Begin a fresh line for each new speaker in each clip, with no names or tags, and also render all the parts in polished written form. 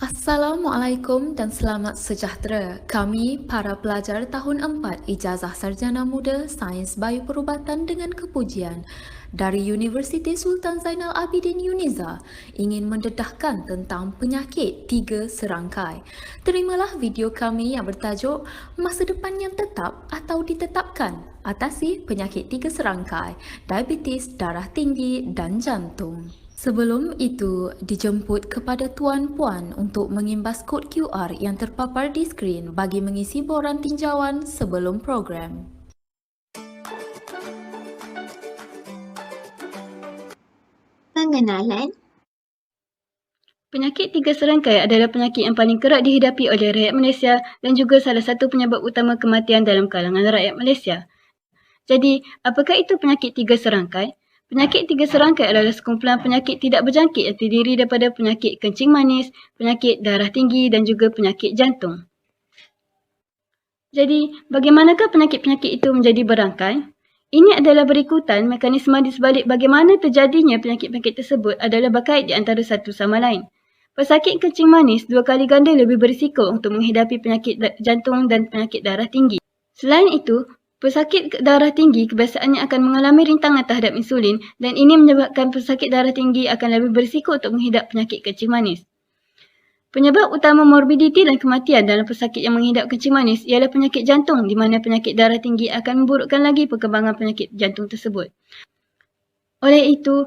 Assalamualaikum dan selamat sejahtera. Kami, para pelajar tahun 4 Ijazah Sarjana Muda Sains Bioperubatan dengan Kepujian dari Universiti Sultan Zainal Abidin UNIZA ingin mendedahkan tentang penyakit 3 serangkai. Terimalah video kami yang bertajuk Masa Depan yang Tetap atau Ditetapkan, Atasi Penyakit 3 Serangkai, Diabetes, Darah Tinggi dan Jantung. Sebelum itu, dijemput kepada tuan-puan untuk mengimbas kod QR yang terpapar di skrin bagi mengisi borang tinjauan sebelum program.
Pengenalan.
Penyakit 3 serangkai adalah penyakit yang paling kerap dihadapi oleh rakyat Malaysia dan juga salah satu penyebab utama kematian dalam kalangan rakyat Malaysia. Jadi, apakah itu penyakit 3 serangkai? Penyakit 3 serangkai adalah sekumpulan penyakit tidak berjangkit yang terdiri daripada penyakit kencing manis, penyakit darah tinggi dan juga penyakit jantung. Jadi, bagaimanakah penyakit-penyakit itu menjadi berangkai? Ini adalah berikutan mekanisme di sebalik bagaimana terjadinya penyakit-penyakit tersebut adalah berkait di antara satu sama lain. Pesakit kencing manis 2 kali ganda lebih berisiko untuk menghadapi penyakit jantung dan penyakit darah tinggi. Selain itu, pesakit darah tinggi kebiasaannya akan mengalami rintangan terhadap insulin dan ini menyebabkan pesakit darah tinggi akan lebih berisiko untuk menghidap penyakit kencing manis. Penyebab utama morbiditi dan kematian dalam pesakit yang menghidap kencing manis ialah penyakit jantung di mana penyakit darah tinggi akan memburukkan lagi perkembangan penyakit jantung tersebut. Oleh itu,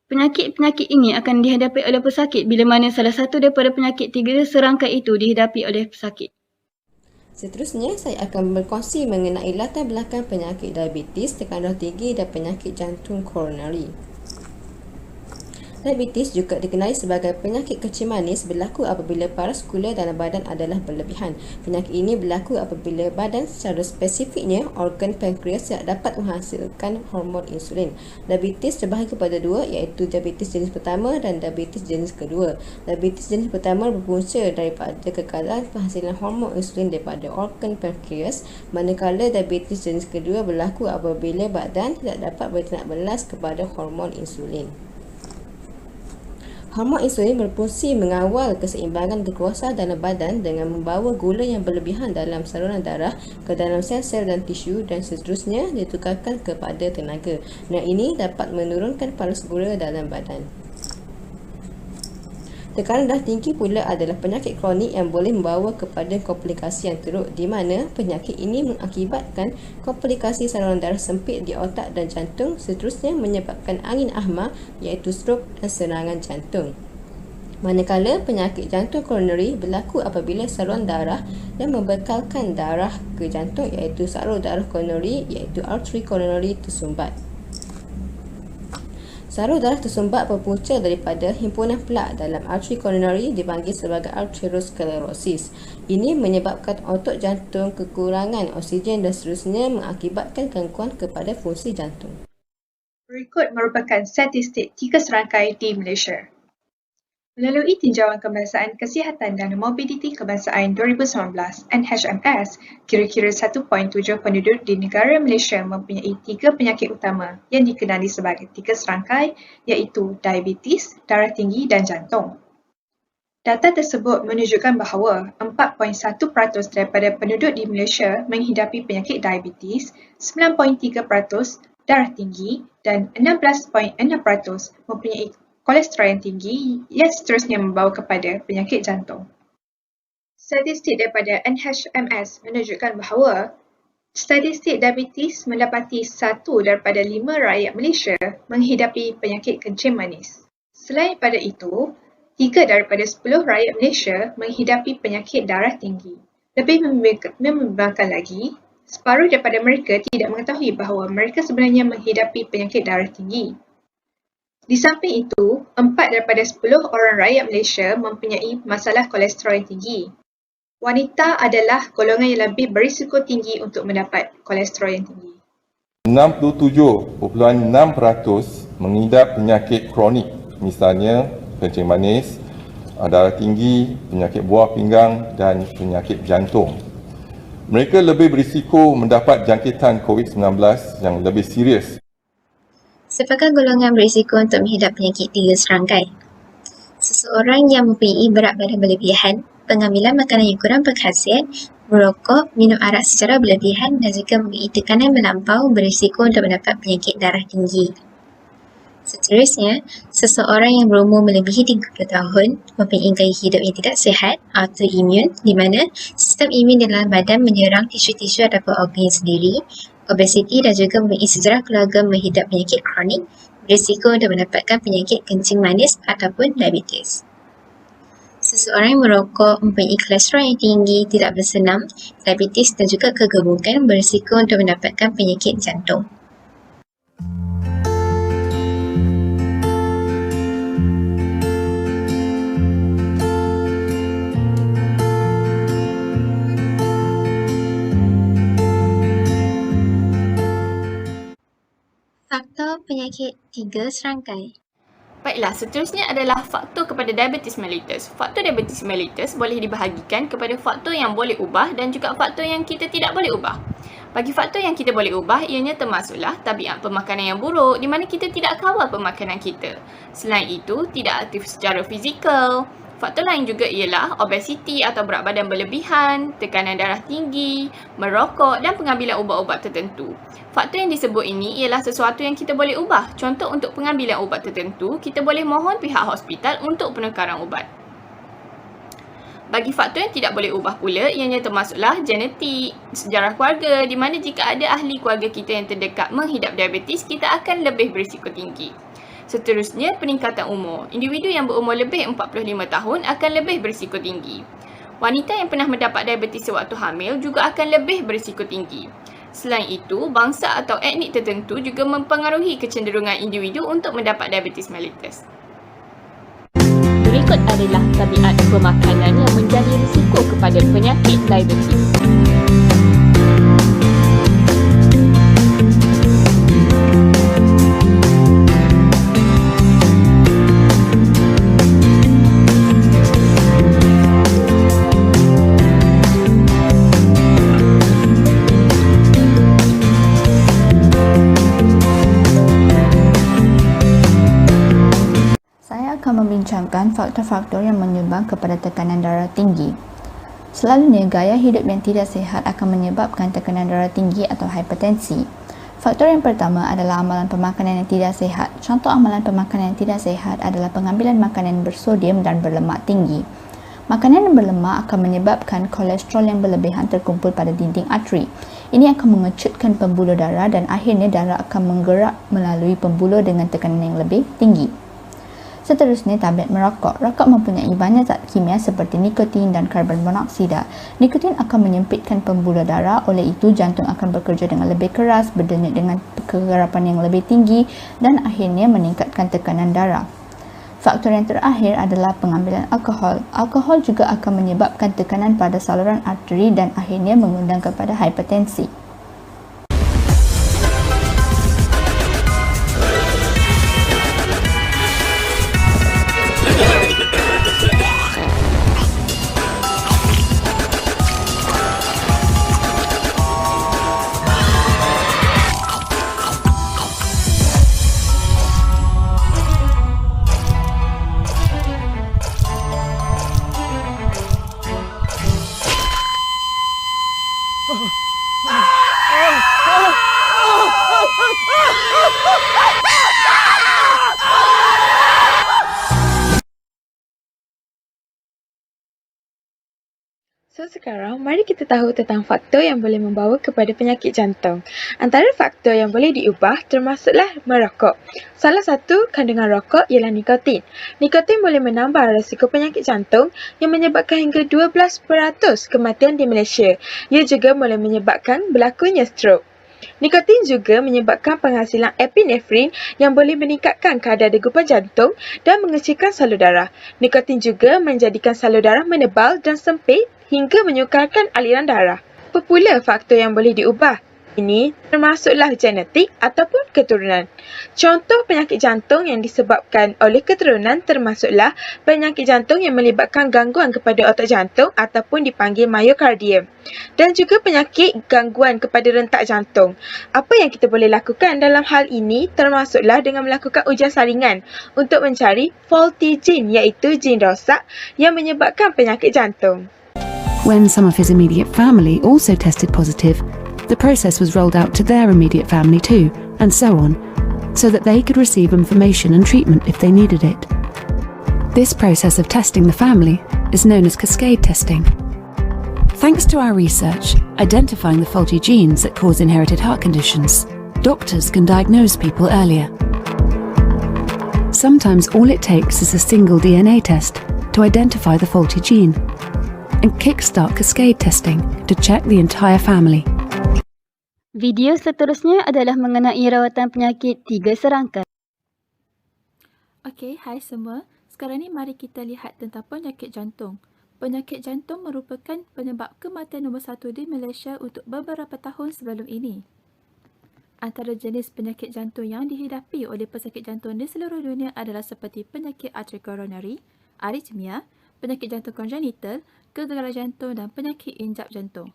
penyakit-penyakit ini akan dihadapi oleh pesakit bila mana salah satu daripada penyakit 3 serangkai itu dihadapi oleh pesakit.
Seterusnya, saya akan berkongsi mengenai latar belakang penyakit diabetes, tekanan darah tinggi dan penyakit jantung koronari. Diabetes juga dikenali sebagai penyakit kencing manis berlaku apabila paras gula dalam badan adalah berlebihan. Penyakit ini berlaku apabila badan secara spesifiknya organ pankreas tidak dapat menghasilkan hormon insulin. Diabetes terbahagi kepada dua iaitu diabetes jenis pertama dan diabetes jenis kedua. Diabetes jenis pertama berpunca daripada kekalahan penghasilan hormon insulin daripada organ pankreas, manakala diabetes jenis kedua berlaku apabila badan tidak dapat bertindak balas kepada hormon insulin. Hormon insulin berfungsi mengawal keseimbangan glukosa dalam badan dengan membawa gula yang berlebihan dalam saluran darah ke dalam sel-sel dan tisu dan seterusnya ditukarkan kepada tenaga. Dan ini dapat menurunkan paras gula dalam badan. Tekanan darah tinggi pula adalah penyakit kronik yang boleh membawa kepada komplikasi yang teruk di mana penyakit ini mengakibatkan komplikasi saluran darah sempit di otak dan jantung, seterusnya menyebabkan angin ahmar iaitu strok dan serangan jantung. Manakala penyakit jantung koronari berlaku apabila saluran darah yang membekalkan darah ke jantung iaitu salur darah koronari iaitu arteri koronari tersumbat. Salur darah tersumbat berpunca daripada himpunan plak dalam arteri koronari dipanggil sebagai arteriosklerosis. Ini menyebabkan otot jantung kekurangan oksigen dan seterusnya mengakibatkan gangguan kepada fungsi jantung.
Berikut merupakan statistik 3 serangkai di Malaysia. Melalui Tinjauan Kebangsaan Kesihatan dan Morbiditi Kebangsaan 2019 NHMS, kira-kira 1.7 penduduk di negara Malaysia mempunyai 3 penyakit utama yang dikenali sebagai 3 serangkai iaitu diabetes, darah tinggi dan jantung. Data tersebut menunjukkan bahawa 4.1% daripada penduduk di Malaysia menghidapi penyakit diabetes, 9.3% darah tinggi dan 16.6% mempunyai kolesterol yang tinggi yang seterusnya membawa kepada penyakit jantung. Statistik daripada NHMS menunjukkan bahawa statistik diabetes mendapati 1 daripada 5 rakyat Malaysia menghidapi penyakit kencing manis. Selain daripada itu, 3 daripada 10 rakyat Malaysia menghidapi penyakit darah tinggi. Lebih membimbangkan lagi, separuh daripada mereka tidak mengetahui bahawa mereka sebenarnya menghidapi penyakit darah tinggi. Di samping itu, 4 daripada 10 orang rakyat Malaysia mempunyai masalah kolesterol yang tinggi. Wanita adalah golongan yang lebih berisiko tinggi untuk mendapat kolesterol yang tinggi.
67.6% mengidap penyakit kronik, misalnya kencing manis, darah tinggi, penyakit buah pinggang dan penyakit jantung. Mereka lebih berisiko mendapat jangkitan COVID-19 yang lebih serius.
Siapakah golongan berisiko untuk menghidap penyakit 3 serangkai? Seseorang yang mempunyai berat badan berlebihan, pengambilan makanan yang kurang berkhasiat, merokok, minum arak secara berlebihan dan jika mempunyai tekanan melampau berisiko untuk mendapat penyakit darah tinggi. Seterusnya, seseorang yang berumur melebihi 30 tahun mempunyai gaya hidup yang tidak sihat, autoimun, di mana sistem imun dalam badan menyerang tisu-tisu ataupun organ sendiri, obesiti dan juga mempunyai sejarah keluarga menghidap penyakit kronik, berisiko untuk mendapatkan penyakit kencing manis ataupun diabetes. Seseorang yang merokok mempunyai kolesterol yang tinggi, tidak bersenam, diabetes dan juga kegemukan berisiko untuk mendapatkan penyakit jantung. Faktor penyakit 3 serangkai.
Baiklah, seterusnya adalah faktor kepada diabetes mellitus. Faktor diabetes mellitus boleh dibahagikan kepada faktor yang boleh ubah dan juga faktor yang kita tidak boleh ubah. Bagi faktor yang kita boleh ubah, ianya termasuklah tabiat pemakanan yang buruk di mana kita tidak kawal pemakanan kita. Selain itu, tidak aktif secara fizikal. Faktor lain juga ialah obesiti atau berat badan berlebihan, tekanan darah tinggi, merokok dan pengambilan ubat-ubat tertentu. Faktor yang disebut ini ialah sesuatu yang kita boleh ubah. Contoh untuk pengambilan ubat tertentu, kita boleh mohon pihak hospital untuk penukaran ubat. Bagi faktor yang tidak boleh ubah pula, ianya termasuklah genetik, sejarah keluarga di mana jika ada ahli keluarga kita yang terdekat menghidap diabetes, kita akan lebih berisiko tinggi. Seterusnya, peningkatan umur. Individu yang berumur lebih 45 tahun akan lebih berisiko tinggi. Wanita yang pernah mendapat diabetes sewaktu hamil juga akan lebih berisiko tinggi. Selain itu, bangsa atau etnik tertentu juga mempengaruhi kecenderungan individu untuk mendapat diabetes mellitus.
Berikut adalah tabiat pemakanan yang menjadi risiko kepada penyakit diabetes.
Akan membincangkan faktor-faktor yang menyumbang kepada tekanan darah tinggi. Selalunya, gaya hidup yang tidak sihat akan menyebabkan tekanan darah tinggi atau hipertensi. Faktor yang pertama adalah amalan pemakanan yang tidak sihat. Contoh amalan pemakanan yang tidak sihat adalah pengambilan makanan bersodium dan berlemak tinggi. Makanan yang berlemak akan menyebabkan kolesterol yang berlebihan terkumpul pada dinding arteri. Ini akan mengecutkan pembuluh darah dan akhirnya darah akan menggerak melalui pembuluh dengan tekanan yang lebih tinggi. Seterusnya, tabiat merokok. Rokok mempunyai banyak zat kimia seperti nikotin dan karbon monoksida. Nikotin akan menyempitkan pembuluh darah, oleh itu jantung akan bekerja dengan lebih keras, berdenyut dengan kegerapan yang lebih tinggi dan akhirnya meningkatkan tekanan darah. Faktor yang terakhir adalah pengambilan alkohol. Alkohol juga akan menyebabkan tekanan pada saluran arteri dan akhirnya mengundang kepada hipertensi.
So sekarang, mari kita tahu tentang faktor yang boleh membawa kepada penyakit jantung. Antara faktor yang boleh diubah termasuklah merokok. Salah satu kandungan rokok ialah nikotin. Nikotin boleh menambah risiko penyakit jantung yang menyebabkan hingga 12% kematian di Malaysia. Ia juga boleh menyebabkan berlakunya stroke. Nikotin juga menyebabkan penghasilan epinefrin yang boleh meningkatkan kadar degupan jantung dan mengecilkan salur darah. Nikotin juga menjadikan salur darah menebal dan sempit hingga menyukarkan aliran darah. Apa pula faktor yang boleh diubah? ini termasuklah genetik ataupun keturunan. Contoh penyakit jantung yang disebabkan oleh keturunan termasuklah penyakit jantung yang melibatkan gangguan kepada otak jantung ataupun dipanggil myokardium, dan juga penyakit gangguan kepada rentak jantung. Apa yang kita boleh lakukan dalam hal ini termasuklah dengan melakukan ujian saringan untuk mencari faulty gene, iaitu gene rosak yang menyebabkan penyakit jantung.
When some of his immediate family also tested positive, the process was rolled out to their immediate family too, and so on, so that they could receive information and treatment if they needed it. This process of testing the family is known as cascade testing. Thanks to our research, identifying the faulty genes that cause inherited heart conditions, doctors can diagnose people earlier. Sometimes all it takes is a single DNA test to identify the faulty gene and kickstart cascade testing to check the entire family.
Video seterusnya adalah mengenai rawatan penyakit 3 serangkai.
Okey, hai semua. Sekarang ni mari kita lihat tentang penyakit jantung. Penyakit jantung merupakan penyebab kematian nombor 1 di Malaysia untuk beberapa tahun sebelum ini. Antara jenis penyakit jantung yang dihidapi oleh pesakit jantung di seluruh dunia adalah seperti penyakit arteri koronari, aritmia, penyakit jantung kongenital, kegagalan jantung dan penyakit injap jantung.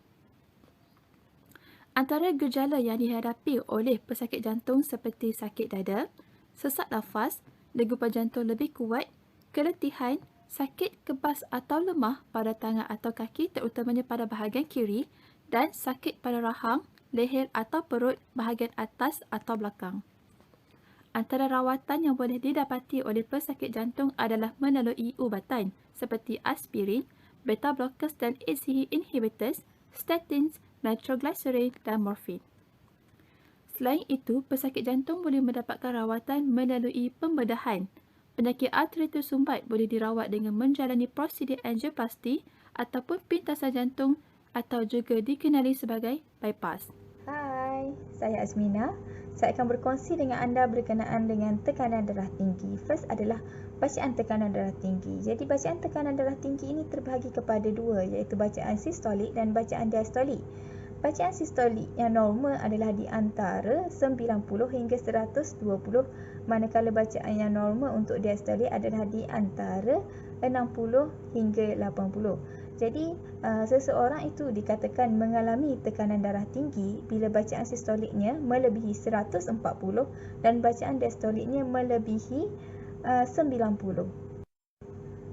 Antara gejala yang dihadapi oleh pesakit jantung seperti sakit dada, sesak nafas, legupan jantung lebih kuat, keletihan, sakit kebas atau lemah pada tangan atau kaki terutamanya pada bahagian kiri dan sakit pada rahang, leher atau perut bahagian atas atau belakang. Antara rawatan yang boleh didapati oleh pesakit jantung adalah melalui ubatan seperti aspirin, beta blockers dan ACE inhibitors, statins, nitroglycerin dan morfin. Selain itu, pesakit jantung boleh mendapatkan rawatan melalui pembedahan. Penyakit arteri tersumbat boleh dirawat dengan menjalani prosedur angioplasti ataupun pintasan jantung atau juga dikenali sebagai bypass.
Hai, saya Azmina. Saya akan berkongsi dengan anda berkenaan dengan tekanan darah tinggi. First adalah bacaan tekanan darah tinggi. Jadi bacaan tekanan darah tinggi ini terbahagi kepada dua, iaitu bacaan sistolik dan bacaan diastolik. Bacaan sistolik yang normal adalah di antara 90 hingga 120, manakala bacaan yang normal untuk diastolik adalah di antara 60 hingga 80. Jadi, seseorang itu dikatakan mengalami tekanan darah tinggi bila bacaan sistoliknya melebihi 140 dan bacaan diastoliknya melebihi 90.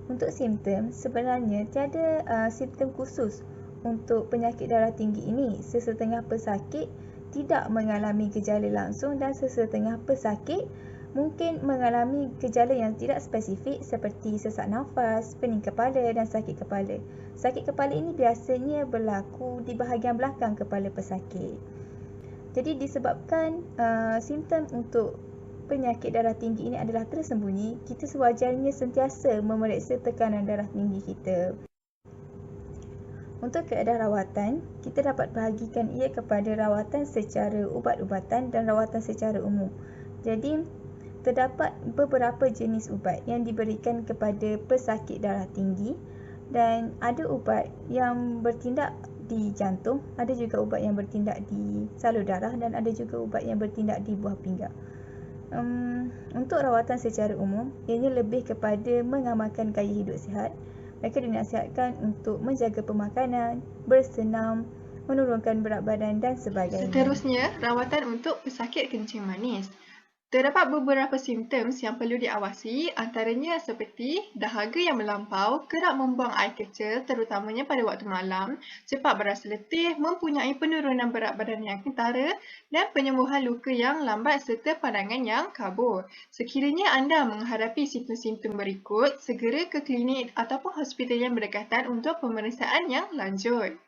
Untuk simptom, sebenarnya tiada simptom khusus untuk penyakit darah tinggi ini. Sesetengah pesakit tidak mengalami gejala langsung dan sesetengah pesakit mungkin mengalami gejala yang tidak spesifik seperti sesak nafas, pening kepala dan sakit kepala. Sakit kepala ini biasanya berlaku di bahagian belakang kepala pesakit. Jadi disebabkan simptom untuk penyakit darah tinggi ini adalah tersembunyi, kita sewajarnya sentiasa memeriksa tekanan darah tinggi kita. Untuk keadaan rawatan, kita dapat bahagikan ia kepada rawatan secara ubat-ubatan dan rawatan secara umum. Jadi, terdapat beberapa jenis ubat yang diberikan kepada pesakit darah tinggi dan ada ubat yang bertindak di jantung, ada juga ubat yang bertindak di salur darah dan ada juga ubat yang bertindak di buah pinggang. Untuk rawatan secara umum, ianya lebih kepada mengamalkan gaya hidup sihat. Mereka dinasihatkan untuk menjaga pemakanan, bersenam, menurunkan berat badan dan sebagainya.
Seterusnya, rawatan untuk pesakit kencing manis. Terdapat beberapa simptom yang perlu diawasi, antaranya seperti dahaga yang melampau, kerap membuang air kecil terutamanya pada waktu malam, cepat berasa letih, mempunyai penurunan berat badan yang kentara dan penyembuhan luka yang lambat serta pandangan yang kabur. Sekiranya anda menghadapi simptom-simptom berikut, segera ke klinik ataupun hospital yang berdekatan untuk pemeriksaan yang lanjut.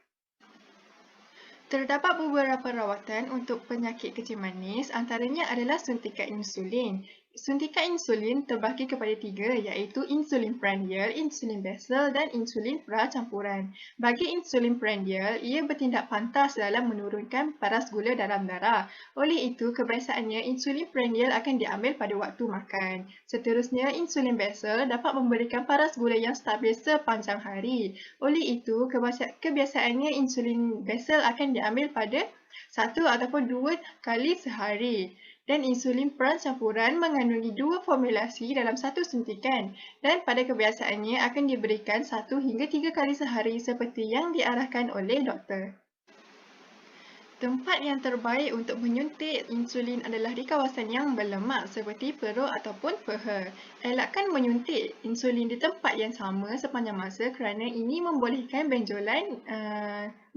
Terdapat beberapa rawatan untuk penyakit kencing manis, antaranya adalah suntikan insulin. Suntikan insulin terbahagi kepada 3, iaitu insulin prandial, insulin basal dan insulin pracampuran. Bagi insulin prandial, ia bertindak pantas dalam menurunkan paras gula dalam darah. Oleh itu, kebiasaannya insulin prandial akan diambil pada waktu makan. Seterusnya, insulin basal dapat memberikan paras gula yang stabil sepanjang hari. Oleh itu, kebiasaannya insulin basal akan diambil pada 1 ataupun 2 kali sehari. Dan insulin peran campuran mengandungi 2 formulasi dalam satu suntikan dan pada kebiasaannya akan diberikan 1 hingga 3 kali sehari seperti yang diarahkan oleh doktor. Tempat yang terbaik untuk menyuntik insulin adalah di kawasan yang berlemak seperti perut ataupun peha. Elakkan menyuntik insulin di tempat yang sama sepanjang masa kerana ini membolehkan benjolan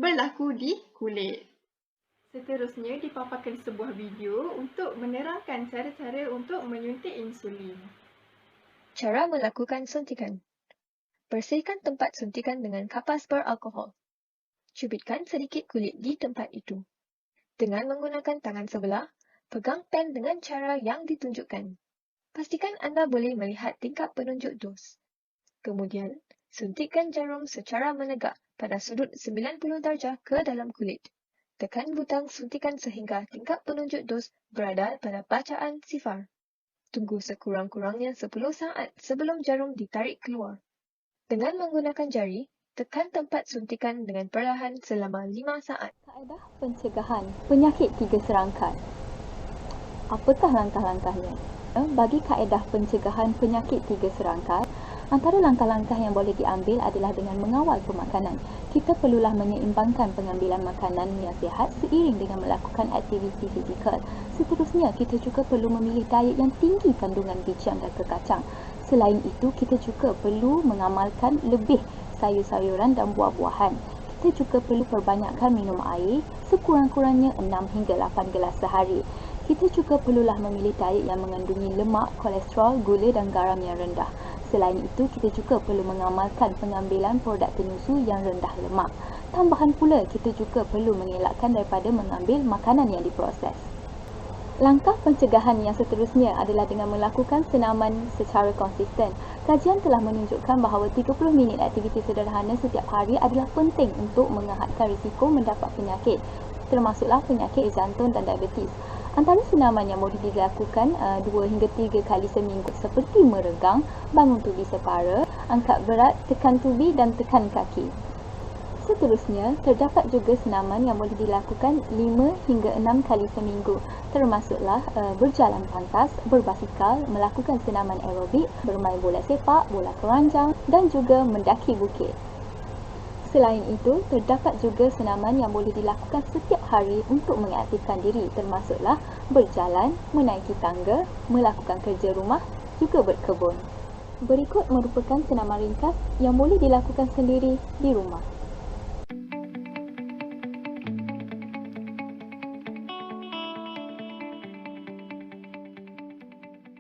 berlaku di kulit. Seterusnya dipaparkan sebuah video untuk menerangkan cara-cara untuk menyuntik insulin.
Cara melakukan suntikan. Bersihkan tempat suntikan dengan kapas beralkohol. Cubitkan sedikit kulit di tempat itu. Dengan menggunakan tangan sebelah, pegang pen dengan cara yang ditunjukkan. Pastikan anda boleh melihat tingkap penunjuk dos. Kemudian, suntikkan jarum secara menegak pada sudut 90 darjah ke dalam kulit. Tekan butang suntikan sehingga tingkap penunjuk dos berada pada bacaan 0. Tunggu sekurang-kurangnya 10 saat sebelum jarum ditarik keluar. Dengan menggunakan jari, tekan tempat suntikan dengan perlahan selama 5 saat.
Kaedah pencegahan penyakit 3 serangkai. Apakah langkah-langkahnya? Bagi kaedah pencegahan penyakit 3 serangkai, antara langkah-langkah yang boleh diambil adalah dengan mengawal pemakanan. Kita perlulah menyeimbangkan pengambilan makanan yang sihat seiring dengan melakukan aktiviti fizikal. Seterusnya, kita juga perlu memilih diet yang tinggi kandungan biji dan kekacang. Selain itu, kita juga perlu mengamalkan lebih sayur-sayuran dan buah-buahan. Kita juga perlu perbanyakkan minum air, sekurang-kurangnya 6 hingga 8 gelas sehari. Kita juga perlulah memilih diet yang mengandungi lemak, kolesterol, gula dan garam yang rendah. Selain itu, kita juga perlu mengamalkan pengambilan produk penyusu yang rendah lemak. Tambahan pula, kita juga perlu mengelakkan daripada mengambil makanan yang diproses. Langkah pencegahan yang seterusnya adalah dengan melakukan senaman secara konsisten. Kajian telah menunjukkan bahawa 30 minit aktiviti sederhana setiap hari adalah penting untuk mengehadkan risiko mendapat penyakit, termasuklah penyakit jantung dan diabetes. Antara senaman yang boleh dilakukan 2 hingga 3 kali seminggu seperti meregang, bangun tubi separa, angkat berat, tekan tubi dan tekan kaki. Seterusnya, terdapat juga senaman yang boleh dilakukan 5 hingga 6 kali seminggu, termasuklah berjalan pantas, berbasikal, melakukan senaman aerobik, bermain bola sepak, bola keranjang dan juga mendaki bukit. Selain itu, terdapat juga senaman yang boleh dilakukan setiap hari untuk mengaktifkan diri, termasuklah berjalan, menaiki tangga, melakukan kerja rumah, juga berkebun. Berikut merupakan senaman ringkas yang boleh dilakukan sendiri di rumah.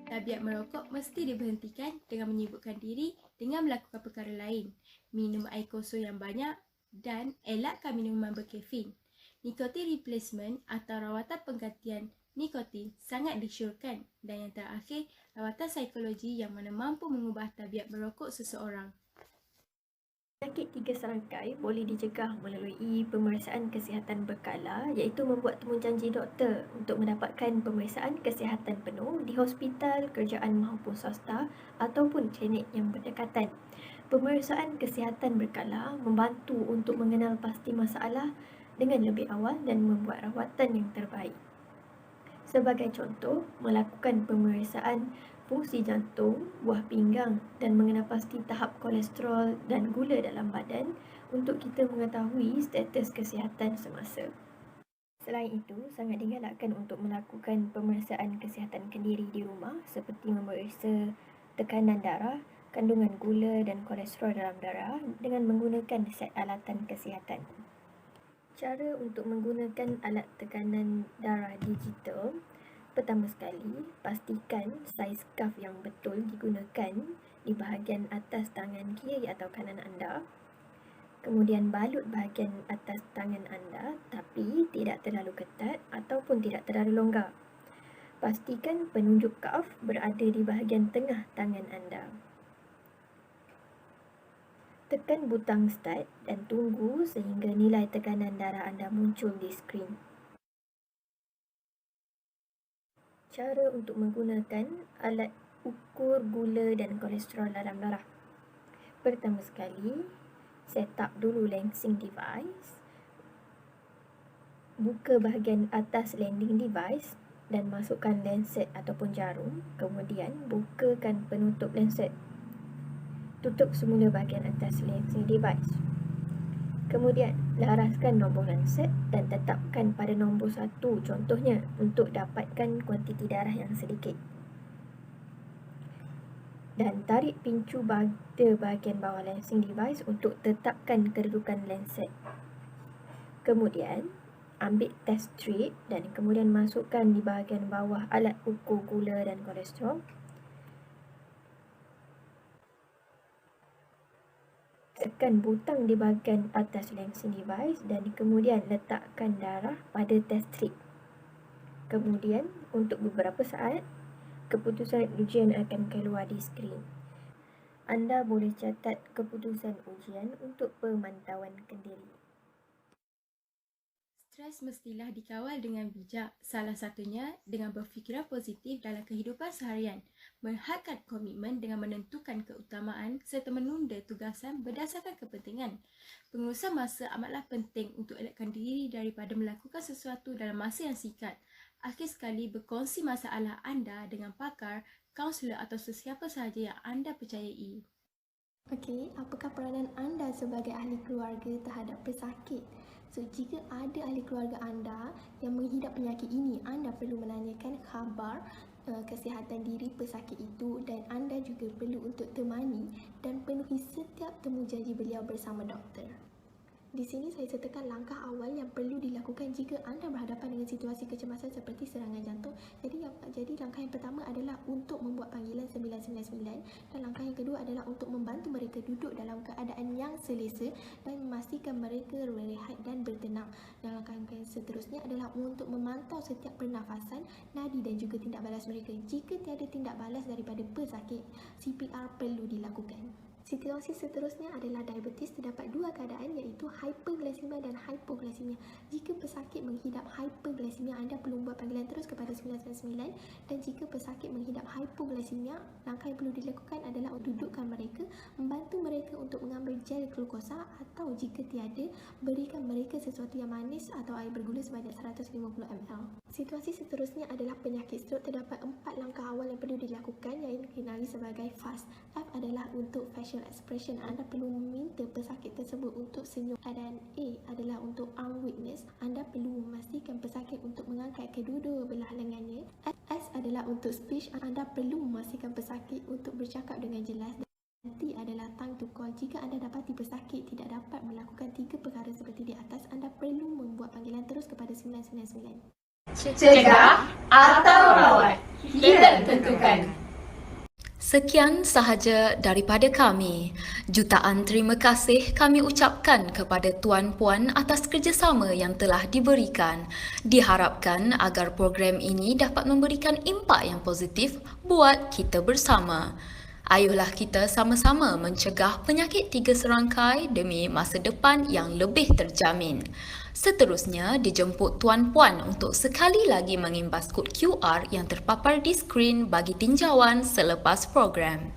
Tabiat merokok mesti diberhentikan dengan menyibukkan diri dengan melakukan perkara lain. Minum air kosong yang banyak dan elakkan minuman berkafein. Nikotin replacement atau rawatan penggantian nikotin sangat disyorkan. Dan yang terakhir, rawatan psikologi yang mana mampu mengubah tabiat merokok seseorang.
Penyakit 3 serangkai boleh dicegah melalui pemeriksaan kesihatan berkala, iaitu membuat temujanji doktor untuk mendapatkan pemeriksaan kesihatan penuh di hospital, kerajaan maupun swasta ataupun klinik yang berdekatan. Pemeriksaan kesihatan berkala membantu untuk mengenal pasti masalah dengan lebih awal dan membuat rawatan yang terbaik. Sebagai contoh, melakukan pemeriksaan fungsi jantung, buah pinggang dan mengenal pasti tahap kolesterol dan gula dalam badan untuk kita mengetahui status kesihatan semasa. Selain itu, sangat digalakkan untuk melakukan pemeriksaan kesihatan kendiri di rumah seperti memeriksa tekanan darah, kandungan gula dan kolesterol dalam darah dengan menggunakan set alatan kesihatan. Cara untuk menggunakan alat tekanan darah digital. Pertama sekali, pastikan saiz kaf yang betul digunakan di bahagian atas tangan kiri atau kanan anda. Kemudian balut bahagian atas tangan anda tapi tidak terlalu ketat ataupun tidak terlalu longgar. Pastikan penunjuk kaf berada di bahagian tengah tangan anda. Tekan butang start dan tunggu sehingga nilai tekanan darah anda muncul di skrin. Cara untuk menggunakan alat ukur gula dan kolesterol dalam darah. Pertama sekali, set up dulu lancing device. buka bahagian atas landing device dan masukkan lenset ataupun jarum. Kemudian bukakan penutup lenset. Tutup semula bahagian atas landing device. Kemudian laraskan nombor lenset dan tetapkan pada nombor 1 contohnya untuk dapatkan kuantiti darah yang sedikit. Dan tarik pincu pada bahagian bawah lancing device untuk tetapkan kedudukan lenset. Kemudian ambil test strip dan kemudian masukkan di bahagian bawah alat ukur gula dan kolesterol. Tekan butang di bahagian atas lancing device dan kemudian letakkan darah pada test strip. Kemudian untuk beberapa saat keputusan ujian akan keluar di skrin. Anda boleh catat keputusan ujian untuk pemantauan kendiri.
Stres mestilah dikawal dengan bijak, salah satunya dengan berfikiran positif dalam kehidupan seharian, menghadkan komitmen dengan menentukan keutamaan serta menunda tugasan berdasarkan kepentingan. Pengurusan masa amatlah penting untuk elakkan diri daripada melakukan sesuatu dalam masa yang singkat. Akhir sekali, berkongsi masalah anda dengan pakar, kaunselor atau sesiapa sahaja yang anda percayai.
Okey, apakah peranan anda sebagai ahli keluarga terhadap pesakit? So, jika ada ahli keluarga anda yang menghidap penyakit ini, anda perlu menanyakan khabar kesihatan diri pesakit itu dan anda juga perlu untuk temani dan penuhi setiap temu janji beliau bersama doktor. Di sini saya sertakan langkah awal yang perlu dilakukan jika anda berhadapan dengan situasi kecemasan seperti serangan jantung. Jadi langkah yang pertama adalah untuk membuat panggilan 999 dan langkah yang kedua adalah untuk membantu mereka duduk dalam keadaan yang selesa dan memastikan mereka berehat dan bertenang. Dan langkah yang seterusnya adalah untuk memantau setiap pernafasan, nadi dan juga tindak balas mereka. Jika tiada tindak balas daripada pesakit, CPR perlu dilakukan. Situasi seterusnya adalah diabetes. Terdapat dua keadaan iaitu hyperglycemia dan hypoglycemia. Jika pesakit menghidap hyperglycemia, anda perlu membuat panggilan terus kepada 999 dan jika pesakit menghidap hypoglycemia, langkah yang perlu dilakukan adalah dudukkan mereka, membantu mereka untuk mengambil gel glukosa atau jika tiada, berikan mereka sesuatu yang manis atau air bergula sebanyak 150 ml. Situasi seterusnya adalah penyakit strok. Terdapat 4 langkah awal yang perlu dilakukan yang dikenali sebagai FAST. F adalah untuk facial expression. Anda perlu meminta pesakit tersebut untuk senyum. Dan A adalah untuk arm weakness. Anda perlu memastikan pesakit untuk mengangkat kedua-dua belah lengannya. S adalah untuk speech. Anda perlu memastikan pesakit untuk bercakap dengan jelas. Dan T adalah tongue to call. Jika anda dapati pesakit tidak dapat melakukan 3 perkara seperti di atas, anda perlu membuat panggilan terus kepada 999.
Cegah atau rawat, kita tentukan.
Sekian sahaja daripada kami. Jutaan terima kasih kami ucapkan kepada tuan-puan atas kerjasama yang telah diberikan. Diharapkan agar program ini dapat memberikan impak yang positif buat kita bersama. Ayuhlah kita sama-sama mencegah penyakit 3 serangkai demi masa depan yang lebih terjamin. Seterusnya, dijemput tuan-puan untuk sekali lagi mengimbas kod QR yang terpapar di skrin bagi tinjauan selepas program.